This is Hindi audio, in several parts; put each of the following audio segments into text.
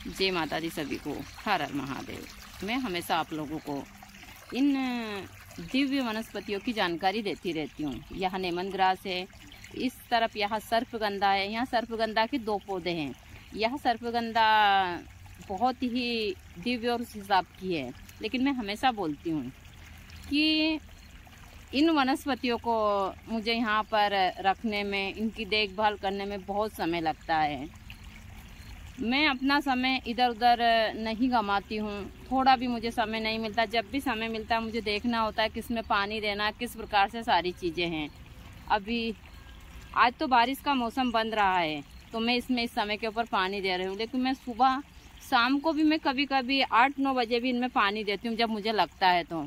जय माता दी सभी को, हर हर महादेव। मैं हमेशा आप लोगों को इन दिव्य वनस्पतियों की जानकारी देती रहती हूँ। यहाँ नेमन ग्रास है, इस तरफ यहाँ सर्पगंधा है। यहाँ सर्पगंधा के 2 पौधे हैं। यह सर्पगंधा बहुत ही दिव्य और उस हिसाब की है, लेकिन मैं हमेशा बोलती हूँ कि इन वनस्पतियों को मुझे यहाँ पर रखने में, इनकी देखभाल करने में बहुत समय लगता है। मैं अपना समय इधर उधर नहीं गंवाती हूँ। थोड़ा भी मुझे समय नहीं मिलता। जब भी समय मिलता है मुझे देखना होता है किस में पानी देना, किस प्रकार से सारी चीज़ें हैं। अभी आज तो बारिश का मौसम बन रहा है, तो मैं इसमें इस समय के ऊपर पानी दे रही हूँ। लेकिन मैं सुबह शाम को भी मैं कभी कभी 8-9 बजे भी इनमें पानी देती हूँ जब मुझे लगता है। तो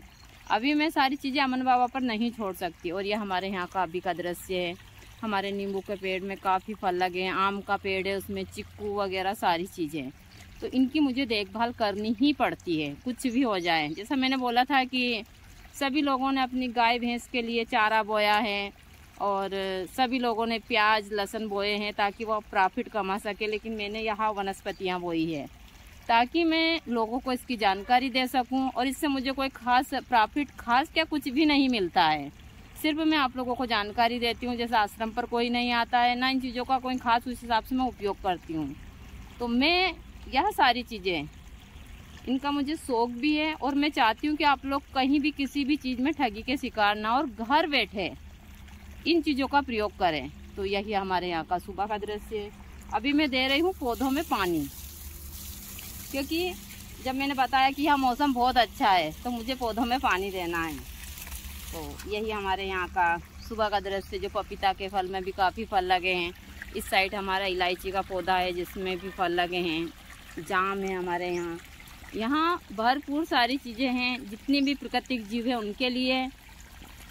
अभी मैं सारी चीज़ें अमन बाबा पर नहीं छोड़ सकती। और ये हमारे यहाँ का अभी का दृश्य है। हमारे नींबू के पेड़ में काफ़ी फल लगे हैं, आम का पेड़ है, उसमें चिक्कू वगैरह सारी चीज़ें। तो इनकी मुझे देखभाल करनी ही पड़ती है, कुछ भी हो जाए। जैसा मैंने बोला था कि सभी लोगों ने अपनी गाय भैंस के लिए चारा बोया है और सभी लोगों ने प्याज लहसुन बोए हैं ताकि वो प्रॉफिट कमा सके। लेकिन मैंने यहाँ वनस्पतियाँ बोई है ताकि मैं लोगों को इसकी जानकारी दे सकूं। और इससे मुझे कोई खास प्रॉफिट, खास क्या, कुछ भी नहीं मिलता है। सिर्फ मैं आप लोगों को जानकारी देती हूँ। जैसे आश्रम पर कोई नहीं आता है, ना इन चीज़ों का कोई खास उस हिसाब से मैं उपयोग करती हूँ। तो मैं यह सारी चीज़ें, इनका मुझे शौक भी है और मैं चाहती हूँ कि आप लोग कहीं भी किसी भी चीज़ में ठगी के शिकार ना और घर बैठे इन चीज़ों का प्रयोग करें। तो यही हमारे यहाँ का सुबह का दृश्य है। अभी मैं दे रही हूँ पौधों में पानी, क्योंकि जब मैंने बताया कि यह मौसम बहुत अच्छा है तो मुझे पौधों में पानी देना है। तो यही हमारे यहाँ का सुबह का दृश्य। जो पपीता के फल में भी काफ़ी फल लगे हैं। इस साइड हमारा इलायची का पौधा है जिसमें भी फल लगे हैं। जाम है हमारे यहाँ। यहाँ भरपूर सारी चीज़ें हैं। जितनी भी प्राकृतिक जीव है उनके लिए,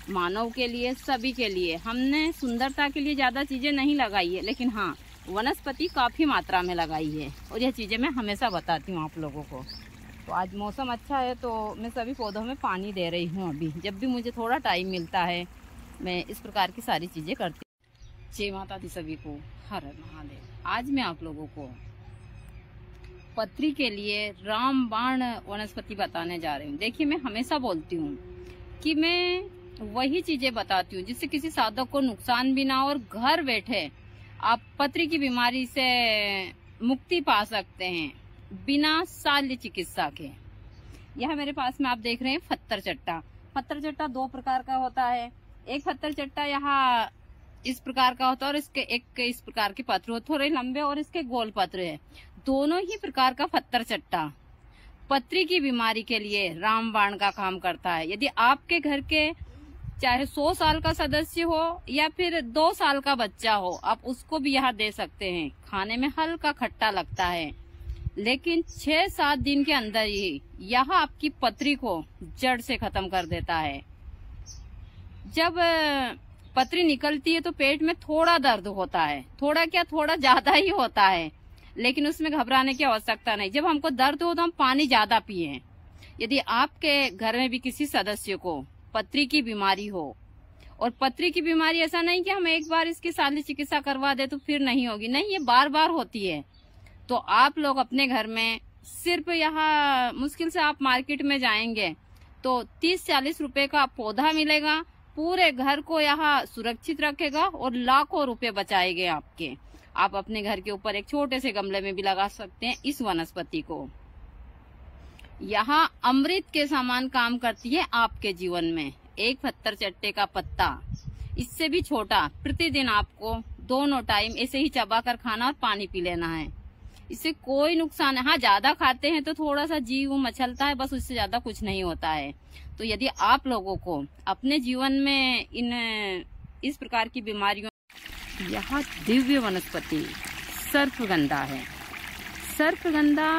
मानव के लिए, सभी के लिए। हमने सुंदरता के लिए ज़्यादा चीज़ें नहीं लगाई है, लेकिन हाँ वनस्पति काफ़ी मात्रा में लगाई है। और यह चीज़ें मैं हमेशा बताती हूँ आप लोगों को। तो आज मौसम अच्छा है तो मैं सभी पौधों में पानी दे रही हूँ। अभी जब भी मुझे थोड़ा टाइम मिलता है मैं इस प्रकार की सारी चीज़ें करती हूँ। जय माता दी सभी को, हर हर महादेव। आज मैं आप लोगों को पत्री के लिए रामबाण वनस्पति बताने जा रही हूँ। देखिए, मैं हमेशा बोलती हूँ कि मैं वही चीज़ें बताती हूँ जिससे किसी साधक को नुकसान भी ना हो और घर बैठे आप पत्री की बीमारी से मुक्ति पा सकते हैं बिना शल्य चिकित्सा के। यह मेरे पास में आप देख रहे हैं पत्थर चट्टा। पत्थर चट्टा 2 प्रकार का होता है। एक पत्थर चट्टा यहाँ इस प्रकार का होता है और इसके एक इस प्रकार के पत्र होते, थोड़े लंबे, और इसके गोल पत्र है। दोनों ही प्रकार का पत्थर चट्टा पत्री की बीमारी के लिए रामबाण का काम करता है। यदि आपके घर के चाहे 100 साल का सदस्य हो या फिर 2 साल का बच्चा हो, आप उसको भी यहाँ दे सकते हैं। खाने में हल्का खट्टा लगता है, लेकिन 6-7 दिन के अंदर ही यह आपकी पत्री को जड़ से खत्म कर देता है। जब पत्री निकलती है तो पेट में थोड़ा दर्द होता है, थोड़ा क्या, थोड़ा ज्यादा ही होता है, लेकिन उसमें घबराने की आवश्यकता नहीं। जब हमको दर्द हो तो हम पानी ज्यादा पिए। यदि आपके घर में भी किसी सदस्य को पत्री की बीमारी हो, और पत्री की बीमारी ऐसा नहीं कि हम एक बार इसकी शल्य चिकित्सा करवा दे तो फिर नहीं होगी, नहीं, ये बार बार होती है। तो आप लोग अपने घर में सिर्फ यहाँ मुश्किल से आप मार्केट में जाएंगे तो 30-40 रुपए का पौधा मिलेगा, पूरे घर को यहाँ सुरक्षित रखेगा और लाखों रुपए बचाएंगे आपके। आप अपने घर के ऊपर एक छोटे से गमले में भी लगा सकते हैं इस वनस्पति को। यहाँ अमृत के समान काम करती है आपके जीवन में। एक पत्थर चट्टे का पत्ता, इससे भी छोटा, प्रतिदिन आपको 2 टाइम ऐसे ही चबाकर खाना और पानी पी लेना है। इससे कोई नुकसान है। हाँ, ज्यादा खाते हैं तो थोड़ा सा जीव मचलता है, बस उससे ज्यादा कुछ नहीं होता है। तो यदि आप लोगों को अपने जीवन में इस प्रकार की बीमारियों, यहाँ दिव्य वनस्पति सर्पगंधा है। सर्पगंधा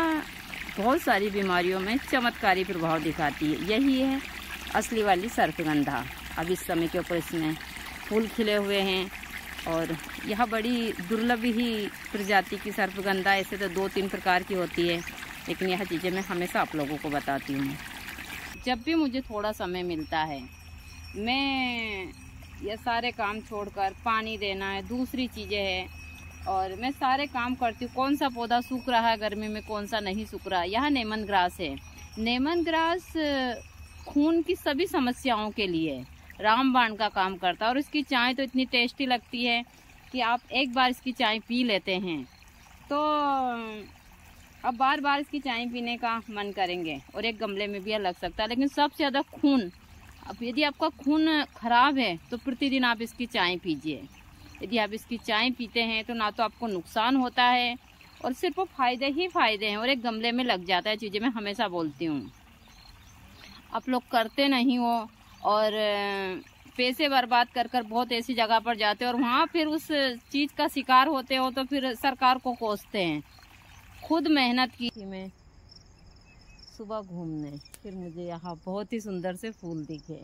बहुत सारी बीमारियों में चमत्कारी प्रभाव दिखाती है। यही है असली वाली सर्पगंधा। अब इस समय के ऊपर इसमें फूल खिले हुए हैं और यह बड़ी दुर्लभ ही प्रजाति की सर्पगंधा। ऐसे तो 2-3 प्रकार की होती है, लेकिन यह चीज़ें मैं हमेशा आप लोगों को बताती हूँ। जब भी मुझे थोड़ा समय मिलता है मैं यह सारे काम छोड़कर, पानी देना है, दूसरी चीज़ें हैं, और मैं सारे काम करती हूँ। कौन सा पौधा सूख रहा है गर्मी में, कौन सा नहीं सूख रहा। यह लेमन ग्रास है। लेमन ग्रास खून की सभी समस्याओं के लिए रामबाण का काम करता है और इसकी चाय तो इतनी टेस्टी लगती है कि आप एक बार इसकी चाय पी लेते हैं तो अब बार बार इसकी चाय पीने का मन करेंगे। और एक गमले में भी यह लग सकता है, लेकिन सबसे ज़्यादा खून, अब यदि आपका खून खराब है तो प्रतिदिन आप इसकी चाय पीजिए। यदि आप इसकी चाय पीते हैं तो ना तो आपको नुकसान होता है और सिर्फ वो फायदे ही फायदे हैं और एक गमले में लग जाता है चीज़ें। मैं हमेशा बोलती हूँ, आप लोग करते नहीं हो और पैसे बर्बाद कर कर बहुत ऐसी जगह पर जाते हो और वहाँ फिर उस चीज़ का शिकार होते हो तो फिर सरकार को कोसते हैं। खुद मेहनत की थी मैं सुबह घूमने, फिर मुझे यहाँ बहुत ही सुंदर से फूल दिखे।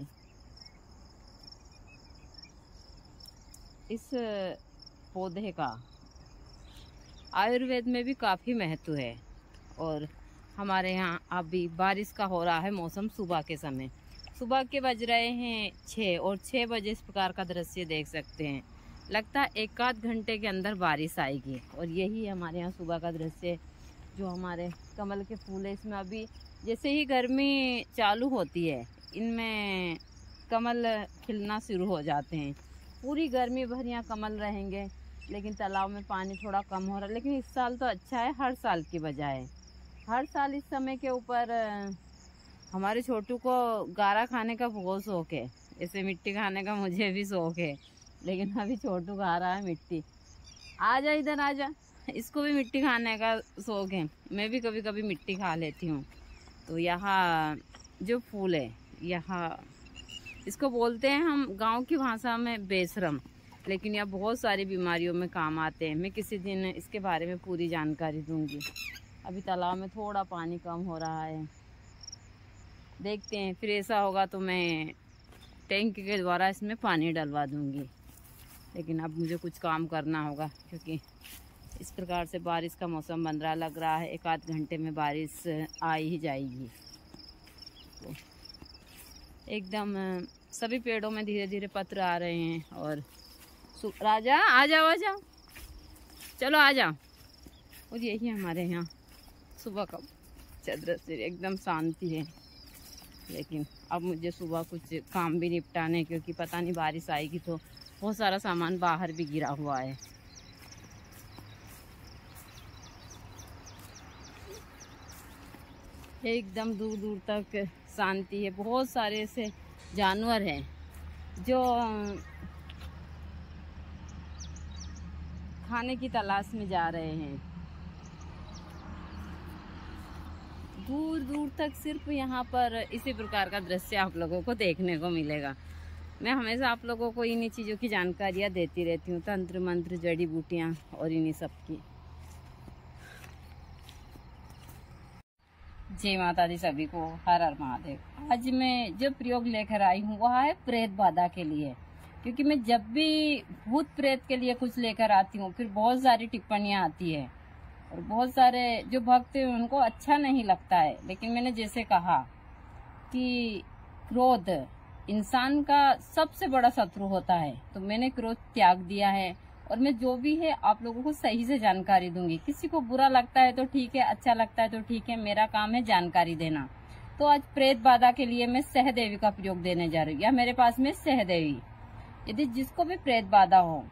इस पौधे का आयुर्वेद में भी काफ़ी महत्व है और हमारे यहाँ अभी बारिश का हो रहा है मौसम। सुबह के समय, सुबह के बज रहे हैं 6 और 6 बजे इस प्रकार का दृश्य देख सकते हैं। लगता है एक आध घंटे के अंदर बारिश आएगी और यही हमारे यहाँ सुबह का दृश्य। जो हमारे कमल के फूल है, इसमें अभी जैसे ही गर्मी चालू होती है इनमें कमल खिलना शुरू हो जाते हैं। पूरी गर्मी भर यहाँ कमल रहेंगे, लेकिन तालाब में पानी थोड़ा कम हो रहा है। लेकिन इस साल तो अच्छा है हर साल की बजाय। हर साल इस समय के ऊपर हमारे छोटू को गारा खाने का बहुत शौक है, ऐसे मिट्टी खाने का मुझे भी शौक है, लेकिन अभी छोटू खा रहा है मिट्टी। आजा इधर आजा, इसको भी मिट्टी खाने का शौक है। मैं भी कभी कभी मिट्टी खा लेती हूँ। तो यहाँ जो फूल है, यहाँ इसको बोलते हैं हम गांव की भाषा में बेशरम, लेकिन यह बहुत सारी बीमारियों में काम आते हैं। मैं किसी दिन इसके बारे में पूरी जानकारी दूंगी। अभी तालाब में थोड़ा पानी कम हो रहा है, देखते हैं, फिर ऐसा होगा तो मैं टैंक के द्वारा इसमें पानी डलवा दूंगी। लेकिन अब मुझे कुछ काम करना होगा क्योंकि इस प्रकार से बारिश का मौसम बन रहा, लग रहा है एक आध घंटे में बारिश आ ही जाएगी। तो एकदम सभी पेड़ों में धीरे धीरे पत्र आ रहे हैं और राजा आ जाओ आ जाओ, चलो आ जाओ। और यही हमारे यहाँ सुबह का दृश्य, एकदम शांति है। लेकिन अब मुझे सुबह कुछ काम भी निपटाने, क्योंकि पता नहीं बारिश आएगी तो बहुत सारा सामान बाहर भी गिरा हुआ है। एकदम दूर दूर तक शांति है। बहुत सारे ऐसे जानवर हैं जो खाने की तलाश में जा रहे हैं। दूर दूर तक सिर्फ यहाँ पर इसी प्रकार का दृश्य आप लोगों को देखने को मिलेगा। मैं हमेशा आप लोगों को इन्हीं चीज़ों की जानकारियाँ देती रहती हूँ, तंत्र मंत्र, जड़ी बूटियाँ और इन्हीं सब की। जय माता दी सभी को, हर हर महादेव। आज मैं जो प्रयोग लेकर आई हूँ वह है प्रेत बाधा के लिए, क्योंकि मैं जब भी भूत प्रेत के लिए कुछ लेकर आती हूँ फिर बहुत सारी टिप्पणियाँ आती है और बहुत सारे जो भक्त हैं उनको अच्छा नहीं लगता है। लेकिन मैंने जैसे कहा कि क्रोध इंसान का सबसे बड़ा शत्रु होता है, तो मैंने क्रोध त्याग दिया है और मैं जो भी है आप लोगों को सही से जानकारी दूंगी। किसी को बुरा लगता है तो ठीक है, अच्छा लगता है तो ठीक है, मेरा काम है जानकारी देना। तो आज प्रेत बाधा के लिए मैं सहदेवी का प्रयोग देने जा रही हूँ। या मेरे पास में सहदेवी, यदि जिसको भी प्रेत बाधा हो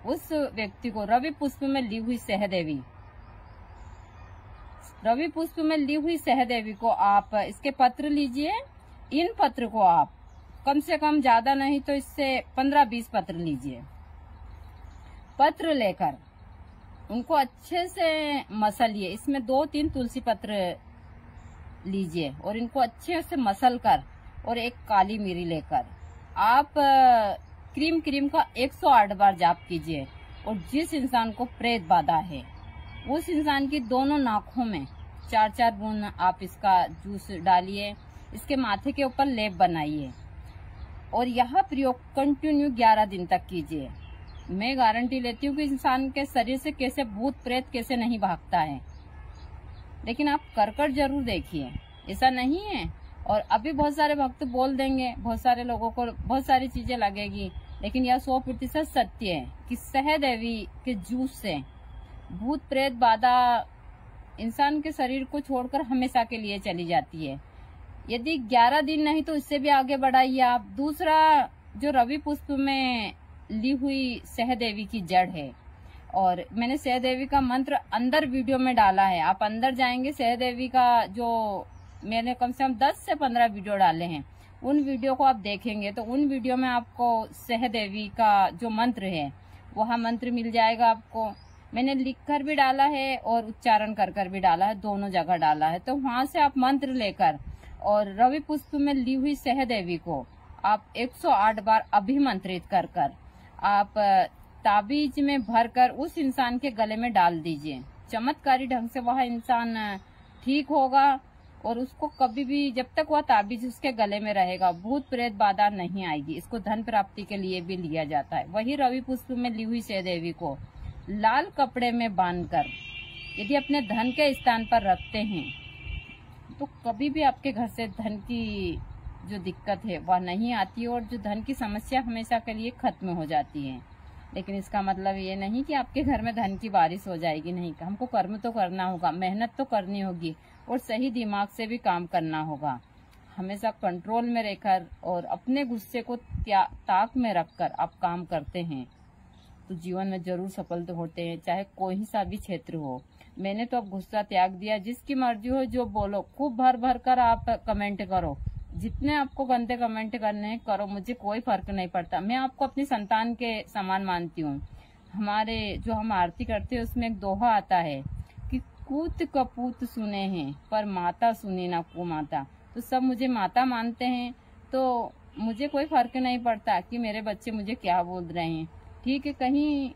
उस व्यक्ति को रवि पुष्प में ली हुई सहदेवी, रवि पुष्प में ली हुई सहदेवी को आप इसके पत्र लीजिए। इन पत्र को आप कम से कम, ज्यादा नहीं तो इससे 15-20 पत्र लीजिए। पत्र लेकर उनको अच्छे से मसलिए। इसमें 2-3 तुलसी पत्र लीजिए और इनको अच्छे से मसल कर और एक काली मिरी लेकर आप क्रीम का 108 बार जाप कीजिए। और जिस इंसान को प्रेत बाधा है उस इंसान की दोनों नाकों में 4-4 बूंद आप इसका जूस डालिए, इसके माथे के ऊपर लेप बनाइए और यह प्रयोग कंटिन्यू 11 दिन तक कीजिए। मैं गारंटी लेती हूँ कि इंसान के शरीर से कैसे भूत प्रेत कैसे नहीं भागता है। लेकिन आप कर जरूर देखिए, ऐसा नहीं है। और अभी बहुत सारे भक्त बोल देंगे, बहुत सारे लोगों को बहुत सारी चीजें लगेगी, लेकिन यह 100% सत्य है कि सहदेवी के जूस से भूत प्रेत बाधा इंसान के शरीर को छोड़कर हमेशा के लिए चली जाती है। यदि 11 दिन नहीं तो इससे भी आगे बढ़ाइए आप। दूसरा, जो रवि पुष्प में ली हुई सहदेवी की जड़ है, और मैंने सहदेवी का मंत्र अंदर वीडियो में डाला है, आप अंदर जाएंगे सहदेवी का जो मैंने कम से कम 10 से 15 वीडियो डाले हैं, उन वीडियो को आप देखेंगे तो उन वीडियो में आपको सहदेवी का जो मंत्र है वह मंत्र मिल जाएगा आपको। मैंने लिखकर भी डाला है और उच्चारण कर भी डाला है, दोनों जगह डाला है। तो वहां से आप मंत्र लेकर और रवि पुष्प में ली हुई सहदेवी को आप 108 बार अभिमंत्रित कर आप ताबीज में भरकर उस इंसान के गले में डाल दीजिए। चमत्कारी ढंग से वह इंसान ठीक होगा और उसको कभी भी, जब तक वह ताबीज उसके गले में रहेगा, भूत प्रेत बाधा नहीं आएगी। इसको धन प्राप्ति के लिए भी लिया जाता है। वही रवि पुष्प में ली हुई सहदेवी को लाल कपड़े में बांधकर यदि अपने धन के स्थान पर रखते हैं तो कभी भी आपके घर से धन की जो दिक्कत है वह नहीं आती और जो धन की समस्या हमेशा के लिए खत्म हो जाती है। लेकिन इसका मतलब ये नहीं कि आपके घर में धन की बारिश हो जाएगी, नहीं। हमको कर्म तो करना होगा, मेहनत तो करनी होगी और सही दिमाग से भी काम करना होगा। हमेशा कंट्रोल में रहकर और अपने गुस्से को ताक में रखकर आप काम करते हैं तो जीवन में जरूर सफल तो होते हैं, चाहे कोई सा भी क्षेत्र हो। मैंने तो अब गुस्सा त्याग दिया, जिसकी मर्जी हो जो बोलो, खूब भर भर कर आप कमेंट करो, जितने आपको गंदे कमेंट करने हैं करो, मुझे कोई फर्क नहीं पड़ता। मैं आपको अपनी संतान के समान मानती हूँ। हमारे जो हम आरती करते हैं उसमें एक दोहा आता है कि कूत कपूत सुने हैं पर माता सुनी ना को माता। तो सब मुझे माता मानते हैं तो मुझे कोई फर्क नहीं पड़ता कि मेरे बच्चे मुझे क्या बोल रहे हैं। ठीक है, कहीं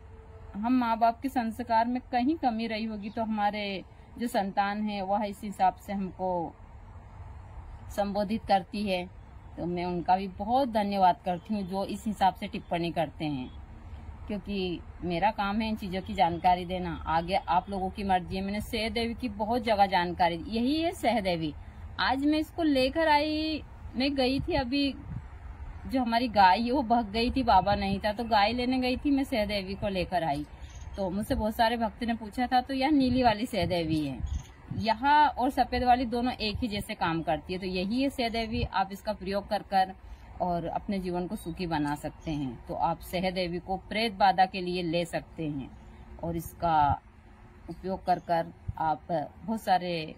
हम माँ बाप के संस्कार में कहीं कमी रही होगी तो हमारे जो संतान है वह इस हिसाब से हमको संबोधित करती है, तो मैं उनका भी बहुत धन्यवाद करती हूँ जो इस हिसाब से टिप्पणी करते हैं, क्योंकि मेरा काम है इन चीज़ों की जानकारी देना। आगे आप लोगों की मर्जी है। मैंने सहदेवी की बहुत जगह जानकारी, यही है सहदेवी। आज मैं इसको लेकर आई, मैं गई थी अभी, जो हमारी गाय है वो भग गई थी, बाबा नहीं था तो गाय लेने गई थी, मैं सहदेवी को लेकर आई। तो मुझसे बहुत सारे भक्त ने पूछा था, तो यह नीली वाली सहदेवी है, यहाँ और सफेद वाली दोनों एक ही जैसे काम करती है। तो यही है सहदेवी, आप इसका प्रयोग कर और अपने जीवन को सुखी बना सकते हैं। तो आप सहदेवी को प्रेत बाधा के लिए ले सकते हैं और इसका उपयोग कर आप बहुत सारे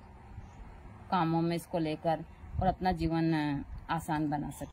कामों में इसको लेकर और अपना जीवन आसान बना सकते हैं।